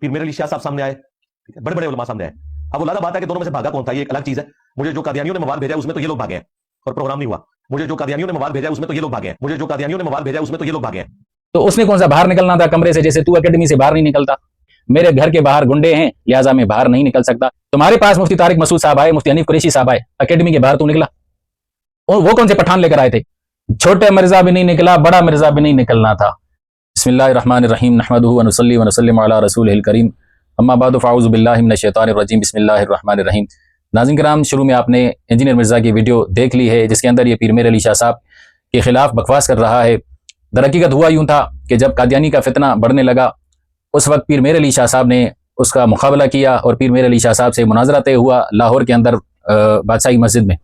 پیر میرے علی شاہ صاحب سامنے آئے, بڑے بڑے علماء سامنے آئے. اب وہ لازم بات ہے کہ دونوں میں سے بھاگا کون تھا, یہ ایک الگ چیز ہے. مجھے جو قادیانیوں نے مواد بھیجا اس میں تو یہ لوگ بھاگے ہیں اور پروگرام نہیں ہوا. مجھے جو قادیانیوں نے مواد بھیجا اس میں تو یہ لوگ بھاگے ہیں. مجھے جو قادیانیوں نے مواد بھیجا اس میں تو یہ لوگ بھاگے ہیں. تو اس نے کون سا باہر نکلنا تھا کمرے سے, جیسے تو اکیڈمی سے باہر نہیں نکلتا. میرے گھر کے باہر گنڈے ہیں لہٰذا میں باہر نہیں نکل سکتا. تمہارے پاس مفتی طارق مسعود صاحب آئے, مفتی حنیف قریشی صاحب آئے, اکیڈمی کے باہر تو نکلا. اور وہ کون سے پٹھان لے کر آئے تھے؟ چھوٹے مرزا بھی نہیں نکلا, بڑا مرزا بھی نہیں نکلنا تھا. بسم اللہ الرحمن الرحیم, نحمدہ ونصلی ونسلم علی رسولہ الکریم, اما بعد فاعوذ باللہ من الشیطان الرجیم, بسم اللہ الرحمن الرحیم. ناظرین کرام, شروع میں آپ نے انجینئر مرزا کی ویڈیو دیکھ لی ہے جس کے اندر یہ پیر میر علی شاہ صاحب کے خلاف بکواس کر رہا ہے. در حقیقت ہوا یوں تھا کہ جب قادیانی کا فتنہ بڑھنے لگا اس وقت پیر میر علی شاہ صاحب نے اس کا مقابلہ کیا اور پیر میر علی شاہ صاحب سے مناظرہ طے ہوا لاہور کے اندر بادشاہی مسجد میں.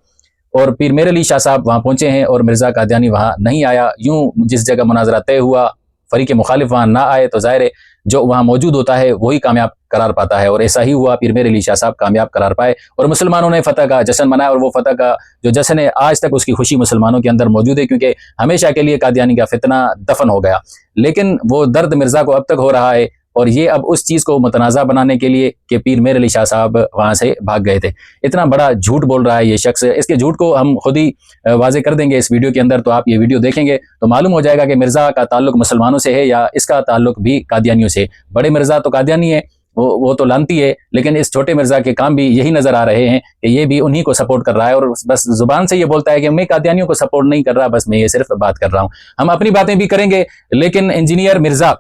اور پیر میر علی شاہ صاحب وہاں پہنچے ہیں اور مرزا قادیانی وہاں نہیں آیا. یوں جس جگہ مناظرہ طے ہوا فریق مخالف وہاں نہ آئے تو ظاہر ہے جو وہاں موجود ہوتا ہے وہی کامیاب قرار پاتا ہے, اور ایسا ہی ہوا. پیر میر علی شاہ صاحب کامیاب قرار پائے اور مسلمانوں نے فتح کا جشن منایا, اور وہ فتح کا جو جشن ہے آج تک اس کی خوشی مسلمانوں کے اندر موجود ہے, کیونکہ ہمیشہ کے لیے قادیانی کا فتنہ دفن ہو گیا. لیکن وہ درد مرزا کو اب تک ہو رہا ہے, اور یہ اب اس چیز کو متنازع بنانے کے لیے کہ پیر میر علی شاہ صاحب وہاں سے بھاگ گئے تھے. اتنا بڑا جھوٹ بول رہا ہے یہ شخص. اس کے جھوٹ کو ہم خود ہی واضح کر دیں گے اس ویڈیو کے اندر, تو آپ یہ ویڈیو دیکھیں گے تو معلوم ہو جائے گا کہ مرزا کا تعلق مسلمانوں سے ہے یا اس کا تعلق بھی قادیانیوں سے. بڑے مرزا تو قادیانی ہے, وہ تو لانتی ہے, لیکن اس چھوٹے مرزا کے کام بھی یہی نظر آ رہے ہیں کہ یہ بھی انہی کو سپورٹ کر رہا ہے, اور بس زبان سے یہ بولتا ہے کہ میں قادیانیوں کو سپورٹ نہیں کر رہا, بس میں یہ صرف بات کر رہا ہوں. ہم اپنی باتیں بھی کریں گے, لیکن انجینئر مرزا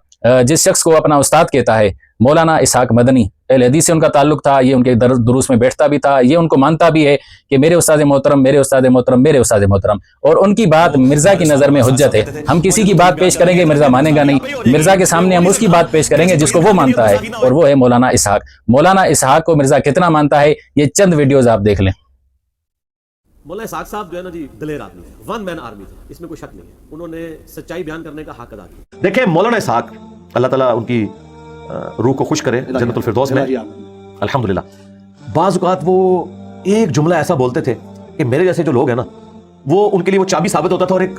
جس شخص کو اپنا استاد کہتا ہے, مولانا اسحاق مدنی, اہل حدیث سے ان کا تعلق تھا, یہ ان کے دروس میں بیٹھتا بھی تھا, یہ ان کو مانتا بھی ہے کہ میرے استاد محترم, میرے استاد محترم, میرے استاد محترم, اور ان کی بات مرزا کی نظر میں حجت ہے. ہم کسی کی بات پیش کریں گے مرزا مانے گا نہیں, مرزا کے سامنے ہم اس کی بات پیش کریں گے جس کو وہ مانتا ہے, اور وہ ہے مولانا اسحاق. مولانا اسحاق کو مرزا کتنا مانتا ہے یہ چند ویڈیوز آپ دیکھ لیں. مولانا اسحاق صاحب جو ہے نا جی دلیر آدمی ہے, ون مین آرمی تھے, اس میں کوئی شک نہیں ہے. انہوں نے سچائی بیان کرنے کا حق ادا کیا. دیکھیں مولانا اسحاق, اللہ تعالیٰ ان کی روح کو خوش کرے جنت الفردوس میں, الحمدللہ. بعض اوقات وہ ایک جملہ ایسا بولتے تھے کہ میرے جیسے جو لوگ ہیں نا وہ ان کے لیے وہ چابی ثابت ہوتا تھا اور ایک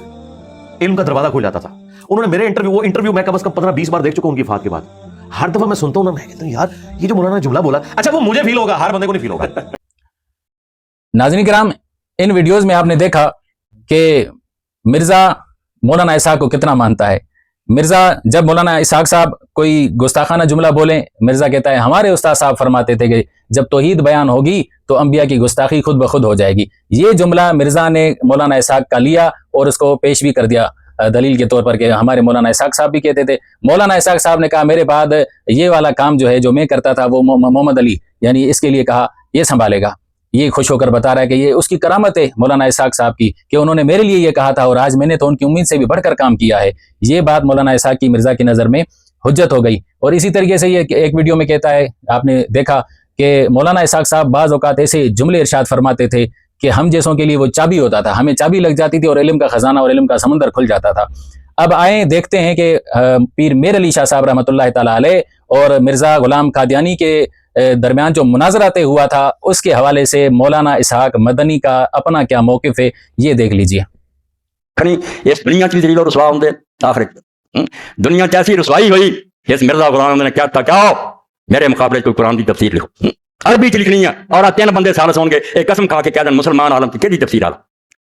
علم کا دروازہ کھل جاتا تھا. انہوں نے میرے انٹرویو میں کم از کم 15-20 بار دیکھ چکا ہوں ان کی وفات کے بعد. ہر دفعہ میں سنتا ہوں نا, میں کہتا ہوں یار یہ جو مولانا جملہ بولا, اچھا وہ مجھے فیل ہوگا, ہر بندے کو نہیں فیل ہوگا. ناظرین کرام, ان ویڈیوز میں آپ نے دیکھا کہ مرزا مولانا اسحاق کو کتنا مانتا ہے. مرزا جب مولانا اسحاق صاحب کوئی گستاخانہ جملہ بولیں, مرزا کہتا ہے ہمارے استاد صاحب فرماتے تھے کہ جب توحید بیان ہوگی تو انبیاء کی گستاخی خود بخود ہو جائے گی. یہ جملہ مرزا نے مولانا اسحاق کا لیا اور اس کو پیش بھی کر دیا دلیل کے طور پر کہ ہمارے مولانا اسحاق صاحب بھی کہتے تھے. مولانا اسحاق صاحب نے کہا میرے بعد یہ والا کام جو ہے جو میں کرتا تھا وہ محمد علی یعنی اس کے لیے کہا یہ سنبھالے گا. یہ خوش ہو کر بتا رہا ہے کہ یہ اس کی کرامت ہے مولانا اسحاق صاحب کی کہ انہوں نے میرے لیے یہ کہا تھا, اور آج میں نے تو ان کی امید سے بھی بڑھ کر کام کیا ہے. یہ بات مولانا اسحاق کی مرزا کی نظر میں حجت ہو گئی. اور اسی طریقے سے یہ ایک ویڈیو میں کہتا ہے, آپ نے دیکھا کہ مولانا اسحاق صاحب بعض اوقات ایسے جملے ارشاد فرماتے تھے کہ ہم جیسوں کے لیے وہ چابی ہوتا تھا, ہمیں چابی لگ جاتی تھی اور علم کا خزانہ اور علم کا سمندر کھل جاتا تھا. اب آئیں دیکھتے ہیں کہ پیر میر علی شاہ صاحب رحمۃ اللہ تعالی علیہ اور مرزا غلام قادیانی کے درمیان جو مناظرہ طے ہوا تھا اس کے حوالے سے مولانا اسحاق مدنی کا اپنا کیا موقف ہے, یہ دیکھ لیجئے. اس دنیا کی ذلیل و رسوا ہوں آخر دنیا کیسی رسوائی ہوئی. اس مرزا غلام نے کیا تھا, کیا میرے مقابلے کوئی قرآن کی تفسیر لکھو, عربی چ لکھنی ہے, اور 3 بندے سالس ہوں گے ایک قسم کھا کے کہہ دیں مسلمان عالم کی کہڑی تفسیر آ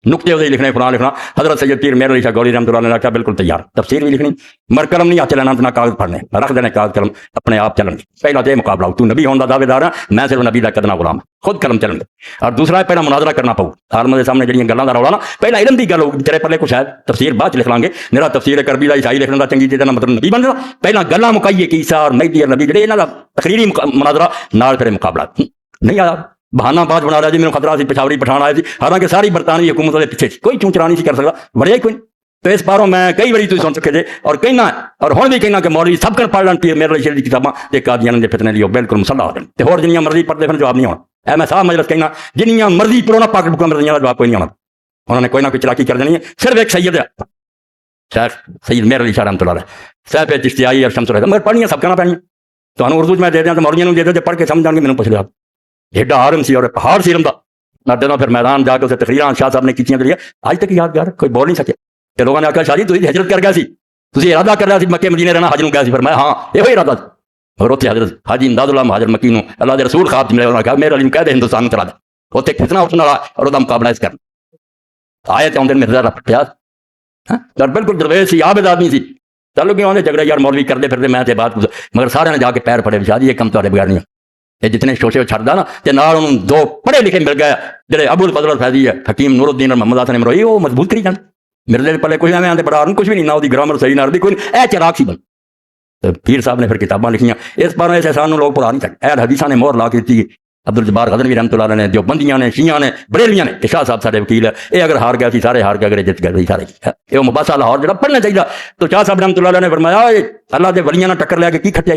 نقطے ہوئے لکھنے قرآن لکھنا. حضرت سید پیر میر علی شاہ گولی رحمۃ اللہ علیہ کا بالکل تیار, تفسیر بھی لکھنی, مر قلم نہیں ہاتھ چلانا, نہ کاغذ پڑھنے, رکھ دینے کاغذ قلم اپنے آپ چلن. پہلا تو یہ مقابلہ ہو, تو نبی ہونے کا دعوے دار ہے, میں صرف نبی کا کدنا غلام, خود قلم چلن. اور دوسرا ہے پہلا مناظرہ کرنا پاؤ عالم کے سامنے جڑیاں گلاں دا رولا نا, پہلا علم دی گل ہوگی, تیرے پلے کچھ ہے تفسیر بعد لکھ لیں گے, میرا تفسیر کربی دا عیسائی لکھنا چنگی چیز مطلب نبی بن جانا. پہلا گلاں مکائیے کہ عیسیٰ اور مہدی اور نبی جڑے انہاں دا تقریری مناظرہ نال پھر مقابلہ نہیں آیا. بہانہ باز بنا رہا جی میرے خطرہ سی پشاوری پٹھان آئے تھی, حالانکہ ساری برطانوی حکومت کے پیچھے کوئی چونچرا نہیں کر سکتا, بڑے کوئی. تو اس باروں میں کئی باری تھی سن چکے جے, اور کہنا اور ہوں بھی کہنا کہ مولوی سب کر پڑھ لین پیر میر علی شاہ دی کتاباں تے قادیانی دے فتنے لیو بالکل مسلح ہو جان, تے ہور جنیاں مرضی پڑھتے پھر جواب نہیں ہونا. اے میں صاحب مجلس کہنا جنیاں مرضی پڑھو نا پاک بکا مرضیاں دا جواب کوئی نہیں ہونا. انہوں نے کوئی نہ کوئی چلاکی کر دینی ہے. صرف ایک سید ہے شیخ سید میر علی شاہ رحمۃ اللہ علیہ, صاحب چشتیائی اور شمس الحق, مگر پڑھنیاں سب کرنا پڑنی. تو اردو میں دے دیں تو مولویوں دے دیں, پڑھ کے سمجھ جان گے. مینوں پوچھ لیا ایڈا عالم سی اور پہاڑ سی علم دا, میں دنوں پھر میدان جا کے اسے تقریراں شاہ صاحب نے کیتیاں کریے آج تک یادگار, کوئی بول نہیں سکے. کہ لوگوں نے آخیا شاہ جی تسی ہجرت کر گیا سی, تسی ارادہ کر رہا سی مکے مدینے رہنا, حج نوں گیا سی, پھر میں ہاں یہ ارادہ اور اتنے حضرت حاجی امداد اللہ مہاجر مکی نو اللہ دے رسول خواب ملے، انہوں نے کہا میرے علی کہہ دے ہندوستان میں چلا دے، اتنے فتنہ اٹھنے والا اور وہ مقابلہ اس کرنا آئے تو آدھے مرزا رب پیا بالکل درویش سی، عابد آدمی سی، چلو کہ آدھے جھگڑے یار مولوی کرتے پھرتے میں بات مگر سارے نے جا کے پیر پڑے شاہ جی یہ کم تھوڑے بغیر نہیں، یہ جتنے شوشے چھڑدا نا تے نال انہوں دو پڑھے لکھے مل گئے جڑے ابو الفضل الفیضی ہے، حکیم نور الدین اور محمد حسن امروئی، وہ مضبوط کری جان مرزے پلے کچھ نہ آتے بڑا کچھ بھی نہیں، نہ وہ گرامر صحیح نہ آتی کوئی اے چراغ سی بن. تو پیر صاحب نے پھر کتاباں لکھیاں اس پر اس احسان لوگ بھلا نہیں سکتے. اہل حدیثاں نے مہر لا کے دیتی، عبدالجبار غزنوی رحمۃ اللہ علیہ نے، جو بندیاں نے، شیعہ نے، بریلویاں نے کہ شاہ صاحب سارے وکیل ہے، یہ اگر ہار گیا سی سارے ہار گئے، اگر جت گئے سارے یہ مباحثہ لاہور جڑا پڑھنا چاہیے. تو شاہ صاحب رحمۃ اللہ علیہ نے فرمایا اللہ دے ولیاں نہ ٹکر لے کے کی کھٹیا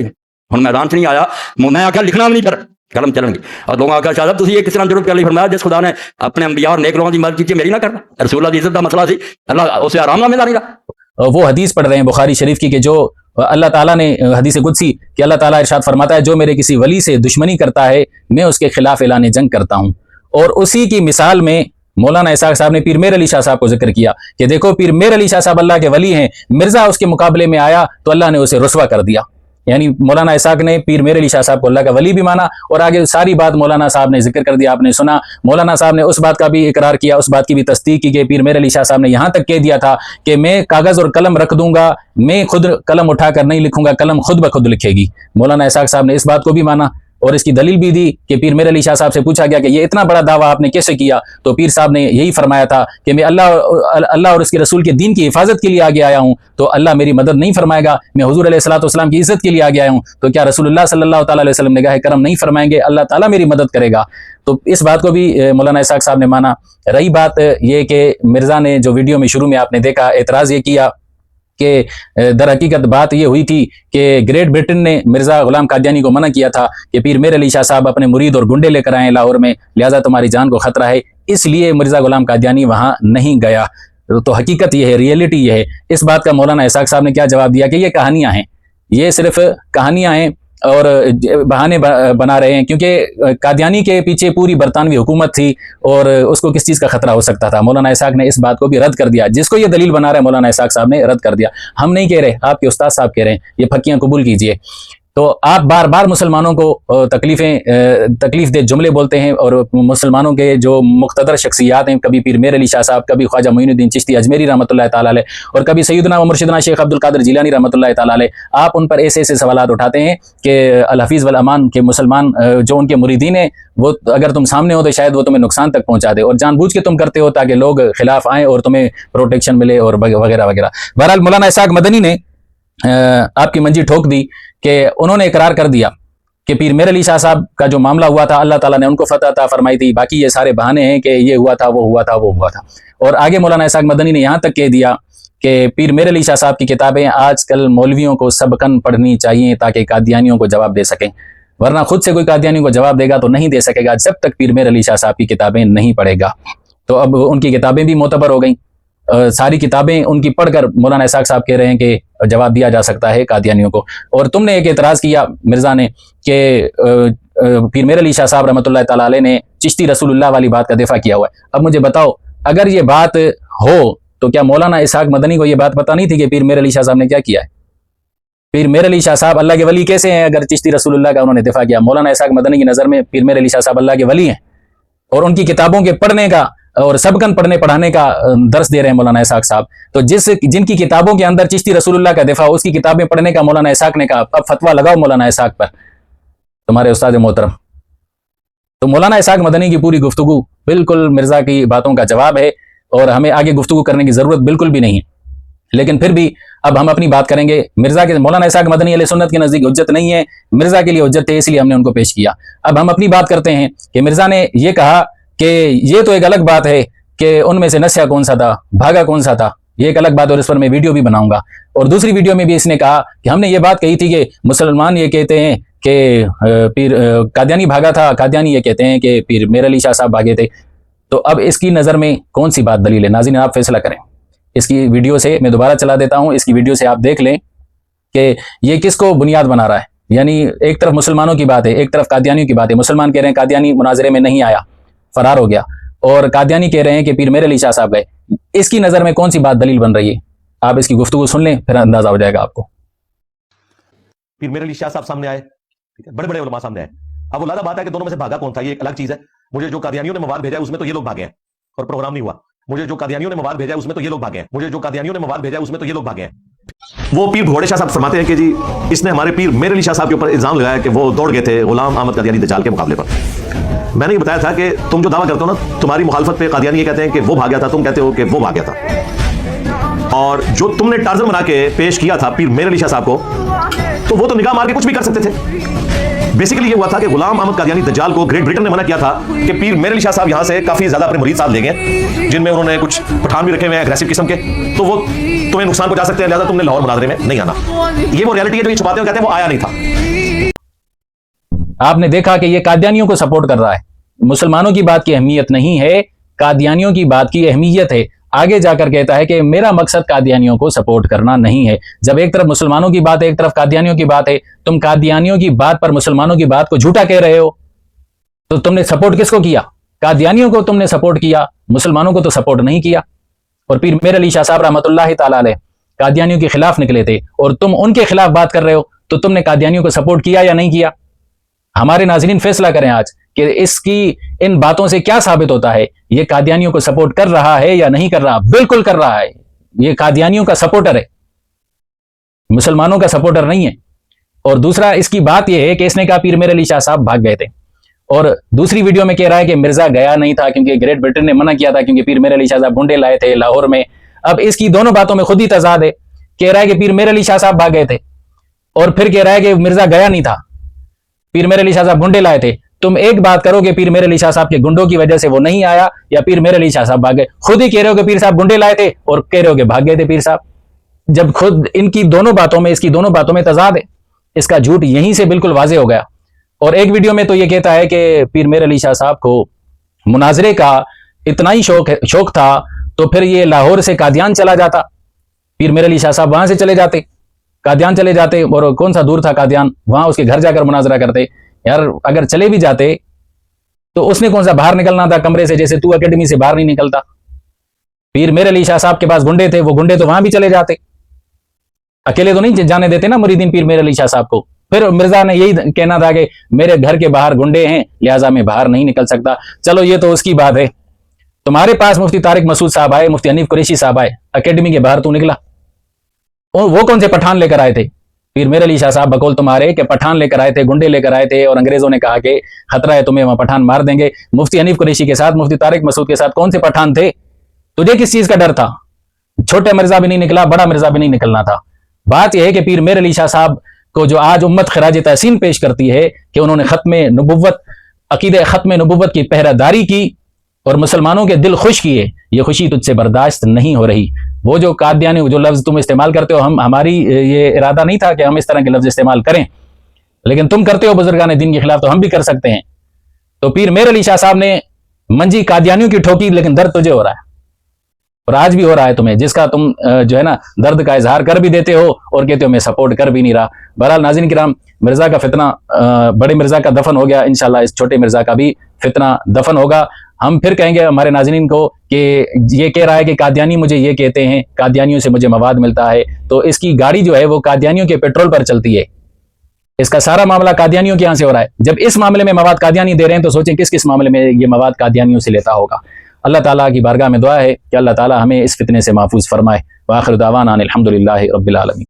ہوں میدان سے نہیں آیا، میں آخیا لکھنا بھی نہیں پھر قلم چلن گی. اور لوگوں آخیا شاہ صاحب تھی یہ کس طرح ضرورت کر لی؟ فرمایا جس خدا نے اپنے انبیاء اور نیک لوگوں کی مدد کی میری نہ کرنا. رسول اللہ کی عزت کا مسئلہ سی، اللہ اسے آرام نہ ملا نہیں رہا. وہ حدیث پڑھ رہے ہیں بخاری شریف کی کہ جو اللہ تعالیٰ نے حدیث قدسی کہ اللہ تعالیٰ ارشاد فرماتا ہے جو میرے کسی ولی سے دشمنی کرتا ہے میں اس کے خلاف اعلان جنگ کرتا ہوں. اور اسی کی مثال میں مولانا اسحاق صاحب نے پیر میر علی شاہ صاحب کو ذکر کیا کہ دیکھو پیر میر علی شاہ صاحب اللہ کے ولی ہیں، مرزا اس کے مقابلے میں آیا تو اللہ نے اسے رسوا کر دیا. یعنی مولانا اسحاق نے پیر میر علی شاہ صاحب کو اللہ کا ولی بھی مانا اور آگے ساری بات مولانا صاحب نے ذکر کر دیا. آپ نے سنا مولانا صاحب نے اس بات کا بھی اقرار کیا، اس بات کی بھی تصدیق کی کہ پیر میر علی شاہ صاحب نے یہاں تک کہہ دیا تھا کہ میں کاغذ اور قلم رکھ دوں گا، میں خود قلم اٹھا کر نہیں لکھوں گا، قلم خود بخود لکھے گی. مولانا اسحاق صاحب نے اس بات کو بھی مانا اور اس کی دلیل بھی دی کہ پیر میر علی شاہ صاحب سے پوچھا گیا کہ یہ اتنا بڑا دعویٰ آپ نے کیسے کیا؟ تو پیر صاحب نے یہی فرمایا تھا کہ میں اللہ اور اس کے رسول کے دین کی حفاظت کے لیے آگے آیا ہوں تو اللہ میری مدد نہیں فرمائے گا. میں حضور علیہ الصلوۃ والسلام کی عزت کے لیے آگے آیا ہوں تو کیا رسول اللہ صلی اللہ تعالیٰ علیہ وسلم نگاہ کرم نہیں فرمائیں گے؟ اللہ تعالیٰ میری مدد کرے گا. تو اس بات کو بھی مولانا اسحاق صاحب نے مانا. رہی بات یہ کہ مرزا نے جو ویڈیو میں شروع میں آپ نے دیکھا اعتراض یہ کیا کہ در حقیقت بات یہ ہوئی تھی کہ گریٹ برٹن نے مرزا غلام قادیانی کو منع کیا تھا کہ پیر میر علی شاہ صاحب اپنے مرید اور گنڈے لے کر آئے لاہور میں، لہٰذا تمہاری جان کو خطرہ ہے، اس لیے مرزا غلام قادیانی وہاں نہیں گیا. تو حقیقت یہ ہے، ریئلٹی یہ ہے. اس بات کا مولانا اسحاق صاحب نے کیا جواب دیا کہ یہ کہانیاں ہیں، یہ صرف کہانیاں ہیں اور بہانے بنا رہے ہیں کیونکہ قادیانی کے پیچھے پوری برطانوی حکومت تھی اور اس کو کس چیز کا خطرہ ہو سکتا تھا. مولانا اسحاق نے اس بات کو بھی رد کر دیا، جس کو یہ دلیل بنا رہے ہیں مولانا اسحاق صاحب نے رد کر دیا. ہم نہیں کہہ رہے، آپ کے استاد صاحب کہہ رہے ہیں، یہ پھکیاں قبول کیجئے. تو آپ بار بار مسلمانوں کو تکلیف دہ جملے بولتے ہیں اور مسلمانوں کے جو مقتدر شخصیات ہیں، کبھی پیر میر علی شاہ صاحب، کبھی خواجہ معین الدین چشتی اجمیری رحمۃ اللہ تعالیٰ علیہ اور کبھی سیدنا و مرشدنا شیخ عبد القادر جیلانی رحمۃ اللہ تعالیٰ علیہ، آپ ان پر ایسے سوالات اٹھاتے ہیں کہ الحفیظ والامان کے مسلمان جو ان کے مریدین ہیں وہ اگر تم سامنے ہو تو شاید وہ تمہیں نقصان تک پہنچا دے اور جان بوجھ کے تم کرتے ہو تاکہ لوگ خلاف آئیں اور تمہیں پروٹیکشن ملے اور وغیرہ وغیرہ. بہرحال مولانا اسحاق مدنی نے آپ کی منجی ٹھوک دی کہ انہوں نے اقرار کر دیا کہ پیر میر علی شاہ صاحب کا جو معاملہ ہوا تھا اللہ تعالیٰ نے ان کو فتح عطا فرمائی تھی، باقی یہ سارے بہانے ہیں کہ یہ ہوا تھا وہ ہوا تھا وہ ہوا تھا. اور آگے مولانا اسحاق مدنی نے یہاں تک کہہ دیا کہ پیر میر علی شاہ صاحب کی کتابیں آج کل مولویوں کو سبقن پڑھنی چاہیے تاکہ قادیانیوں کو جواب دے سکیں، ورنہ خود سے کوئی قادیانیوں کو جواب دے گا تو نہیں دے سکے گا جب تک پیر میر علی شاہ صاحب کی کتابیں نہیں پڑھے گا. تو اب ان کی کتابیں بھی معتبر ہو گئیں، ساری کتابیں ان کی پڑھ کر مولانا اسحاق صاحب کہہ رہے ہیں کہ جواب دیا جا سکتا ہے قادیانیوں کو. اور تم نے ایک اعتراض کیا مرزا نے کہ پیر میر علی شاہ صاحب رحمۃ اللہ تعالیٰ علیہ نے چشتی رسول اللہ والی بات کا دفاع کیا ہوا ہے. اب مجھے بتاؤ اگر یہ بات ہو تو کیا مولانا اسحاق مدنی کو یہ بات پتہ نہیں تھی کہ پیر میر علی شاہ صاحب نے کیا کیا ہے؟ پیر میر علی شاہ صاحب اللہ کے ولی کیسے ہیں اگر چشتی رسول اللہ کا انہوں نے دفاع کیا؟ مولانا اسحاق مدنی کی نظر میں پیر میر علی شاہ صاحب اللہ کے ولی ہیں اور ان کی کتابوں کے پڑھنے کا اور سبقن پڑھنے پڑھانے کا درس دے رہے ہیں مولانا اسحاق صاحب. تو جن کی کتابوں کے اندر چشتی رسول اللہ کا دفاع، اس کی کتابیں پڑھنے کا مولانا اسحاق نے کہا. اب فتویٰ لگاؤ مولانا اسحاق پر، تمہارے استاد محترم. تو مولانا اسحاق مدنی کی پوری گفتگو بالکل مرزا کی باتوں کا جواب ہے اور ہمیں آگے گفتگو کرنے کی ضرورت بالکل بھی نہیں ہے. لیکن پھر بھی اب ہم اپنی بات کریں گے. مرزا کے مولانا اسحاق مدنی علیہ سنت کے نزدیک حجت نہیں ہے، مرزا کے لیے حجت ہے، اس لیے ہم نے ان کو پیش کیا. اب ہم اپنی بات کرتے ہیں کہ مرزا نے یہ کہا کہ یہ تو ایک الگ بات ہے کہ ان میں سے نسیہ کون سا تھا، بھاگا کون سا تھا، یہ ایک الگ بات اور اس پر میں ویڈیو بھی بناؤں گا. اور دوسری ویڈیو میں بھی اس نے کہا کہ ہم نے یہ بات کہی تھی کہ مسلمان یہ کہتے ہیں کہ پیر قادیانی بھاگا تھا، قادیانی یہ کہتے ہیں کہ پیر میر علی شاہ صاحب بھاگے تھے. تو اب اس کی نظر میں کون سی بات دلیل ہے؟ ناظرین آپ فیصلہ کریں. اس کی ویڈیو سے میں دوبارہ چلا دیتا ہوں، اس کی ویڈیو سے آپ دیکھ لیں کہ یہ کس کو بنیاد بنا رہا ہے. یعنی ایک طرف مسلمانوں کی بات ہے، ایک طرف قادیانیوں کی بات ہے. مسلمان کہہ رہے ہیں قادیانی مناظرے میں نہیں آیا، فرار ہو گیا، اور قادیانی کہہ رہے ہیں کہ پیر میر علی شاہ صاحب گئے. اس کی نظر میں کون سی بات دلیل بن رہی ہے؟ آپ اس کی گفتگو سن لیں پھر اندازہ ہو جائے گا آپ کو. پیر میر علی شاہ صاحب سامنے آئے, ٹھیک ہے, بڑے بڑے علماء سامنے آئے. اب وہ لادہ بات ہے کہ دونوں میں سے بھاگا کون تھا, یہ ایک الگ چیز ہے. مجھے جو قادیانیوں نے مواد بھیجا ہے اس میں تو یہ لوگ بھاگے ہیں اور پروگرام نہیں ہوا. مجھے جو قادیانیوں نے مواد بھیجا ہے اس میں تو یہ لوگ بھاگے ہیں. مجھے جو قادیانیوں نے مواد بھیجا ہے اس میں تو یہ لوگ بھاگے ہیں. وہ پیر بھگوڑے شاہ صاحب فرماتے ہیں کہ جی اس نے ہمارے پیر میر علی شاہ صاحب کے اوپر الزام لگایا کہ وہ دوڑ گئے تھے غلام احمد قادیانی دجال کے مقابلے پر. میں نے یہ بتایا تھا کہ تم جو دعویٰ کرتے ہو نا, تمہاری مخالفت پہ قادیانی یہ کہتے ہیں کہ وہ بھاگ گیا تھا, تم کہتے ہو کہ وہ بھاگ گیا تھا. اور جو تم نے ٹارزن بنا کے پیش کیا تھا پیر میر علی شاہ صاحب کو, تو وہ تو نگاہ مار کے کچھ بھی کر سکتے تھے. بیسیکلی یہ ہوا تھا کہ غلام احمد قادیانی دجال کو گریٹ برٹن نے منع کیا تھا کہ پیر میر علی شاہ صاحب یہاں سے کافی زیادہ اپنے مرید صاحب لے گئے, جن میں انہوں نے کچھ پٹھان بھی رکھے ہوئے ہیں اگریسو قسم کے, تو وہ تمہیں نقصان پہنچا سکتے ہیں, لہٰذا تم نے لاہور مناظرے میں نہیں آنا. یہ وہ ریالٹی ہے جو یہ چھپاتے ہیں, کہتے ہیں وہ آیا نہیں تھا. آپ نے دیکھا کہ یہ قادیانیوں کو سپورٹ کر رہا ہے. مسلمانوں کی بات کی اہمیت نہیں ہے, قادیانیوں کی بات کی اہمیت ہے. آگے جا کر کہتا ہے کہ میرا مقصد قادیانیوں کو سپورٹ کرنا نہیں ہے. جب ایک طرف مسلمانوں کی بات ہے, ایک طرف قادیانیوں کی بات ہے, تم قادیانیوں کی بات پر مسلمانوں کی بات کو جھوٹا کہہ رہے ہو, تو تم نے سپورٹ کس کو کیا؟ قادیانیوں کو تم نے سپورٹ کیا, مسلمانوں کو تو سپورٹ نہیں کیا. اور پیر میر علی شاہ صاحب رحمۃ اللہ تعالی علیہ قادیانیوں کے خلاف نکلے تھے, اور تم ان کے خلاف بات کر رہے ہو, تو تم نے قادیانیوں کو سپورٹ کیا یا نہیں کیا؟ ہمارے ناظرین فیصلہ کریں آج کہ اس کی ان باتوں سے کیا ثابت ہوتا ہے. یہ قادیانیوں کو سپورٹ کر رہا ہے یا نہیں کر رہا؟ بالکل کر رہا ہے. یہ قادیانیوں کا سپورٹر ہے, مسلمانوں کا سپورٹر نہیں ہے. اور دوسرا اس کی بات یہ ہے کہ اس نے کہا پیر میر علی شاہ صاحب بھاگ گئے تھے, اور دوسری ویڈیو میں کہہ رہا ہے کہ مرزا گیا نہیں تھا کیونکہ گریٹ برٹن نے منع کیا تھا, کیونکہ پیر میر علی شاہ صاحب گنڈے لائے تھے لاہور میں. اب اس کی دونوں باتوں میں خود ہی تضاد ہے. کہہ رہا ہے کہ پیر میر علی شاہ صاحب بھاگ گئے تھے, اور پھر کہہ رہا ہے کہ مرزا گیا نہیں تھا, پیر میر علی شاہ صاحب گنڈے لائے تھے. تم ایک بات کرو کہ پیر میر علی شاہ صاحب کے گنڈوں کی وجہ سے وہ نہیں آیا, یا پیر میر علی شاہ صاحب بھاگ گئے. خود ہی کہہ رہے ہو کہ پیر صاحب گنڈے لائے تھے, اور کہہ رہے ہو کہ بھاگ گئے تھے پیر صاحب. جب خود ان کی دونوں باتوں میں, اس کی دونوں باتوں میں تضاد ہے, اس کا جھوٹ یہیں سے بالکل واضح ہو گیا. اور ایک ویڈیو میں تو یہ کہتا ہے کہ پیر میر علی شاہ صاحب کو مناظرے کا اتنا ہی شوق تھا, تو پھر یہ لاہور سے قادیان چلا جاتا. پیر میر علی شاہ صاحب وہاں سے چلے جاتے, قادیان چلے جاتے, اور کون سا دور تھا قادیان, وہاں اس کے گھر جا کر مناظرہ کرتے. یار اگر چلے بھی جاتے تو اس نے کون سا باہر نکلنا تھا کمرے سے, جیسے تو اکیڈمی سے باہر نہیں نکلتا. پیر میر علی شاہ صاحب کے پاس گنڈے تھے, وہ گنڈے تو وہاں بھی چلے جاتے, اکیلے تو نہیں جانے دیتے نا مریدین پیر میر علی شاہ صاحب کو. پھر مرزا نے یہی کہنا تھا کہ میرے گھر کے باہر گنڈے ہیں, لہٰذا میں باہر نہیں نکل سکتا. چلو یہ تو اس کی بات ہے. تمہارے پاس مفتی طارق مسعود صاحب آئے, مفتی حنیف قریشی صاحب آئے, اکیڈمی کے باہر تو نکلا. وہ کون سے پٹھان لے کر آئے تھے؟ پیر میر علی شاہ صاحب بقول تمہارے کہ پٹھان لے کر آئے تھے, گنڈے لے کر آئے تھے, اور انگریزوں نے کہا کہ خطرہ ہے تمہیں, وہاں پٹھان مار دیں گے. مفتی حنیف قریشی کے ساتھ, مفتی طارق مسعود کے ساتھ کون سے پٹھان تھے؟ تجھے کس چیز کا ڈر تھا؟ چھوٹے مرزا بھی نہیں نکلا, بڑا مرزا بھی نہیں نکلنا تھا. بات یہ ہے کہ پیر میر علی شاہ صاحب کو جو آج امت خراج تحسین پیش کرتی ہے کہ انہوں نے ختم نبوت, عقیدہ ختم نبوت کی پہرہ داری کی اور مسلمانوں کے دل خوش کیے, یہ خوشی تجھ سے برداشت نہیں ہو رہی. وہ جو قادیانی جو لفظ تم استعمال کرتے ہو, ہماری یہ ارادہ نہیں تھا کہ ہم اس طرح کے لفظ استعمال کریں, لیکن تم کرتے ہو بزرگان دین کے خلاف, تو ہم بھی کر سکتے ہیں. تو پیر میر علی شاہ صاحب نے منجی قادیانیوں کی ٹھوکی, لیکن درد تجھے ہو رہا ہے, اور آج بھی ہو رہا ہے تمہیں, جس کا تم جو ہے نا درد کا اظہار کر بھی دیتے ہو اور کہتے ہو میں سپورٹ کر بھی نہیں رہا. بہرحال ناظرین کرام, مرزا کا فتنہ, بڑے مرزا کا دفن ہو گیا, انشاءاللہ اس چھوٹے مرزا کا بھی فتنہ دفن ہوگا. ہم پھر کہیں گے ہمارے ناظرین کو کہ یہ کہہ رہا ہے کہ قادیانی مجھے یہ کہتے ہیں, قادیانیوں سے مجھے مواد ملتا ہے, تو اس کی گاڑی جو ہے وہ قادیانیوں کے پیٹرول پر چلتی ہے. اس کا سارا معاملہ قادیانیوں کے یہاں سے ہو رہا ہے. جب اس معاملے میں مواد قادیانی دے رہے ہیں, تو سوچیں کس کس معاملے میں یہ مواد قادیانیوں سے لیتا ہوگا. اللہ تعالیٰ کی بارگاہ میں دعا ہے کہ اللہ تعالیٰ ہمیں اس فتنے سے محفوظ فرمائے. وآخر دعوانا ان الحمدللہ رب العالمین.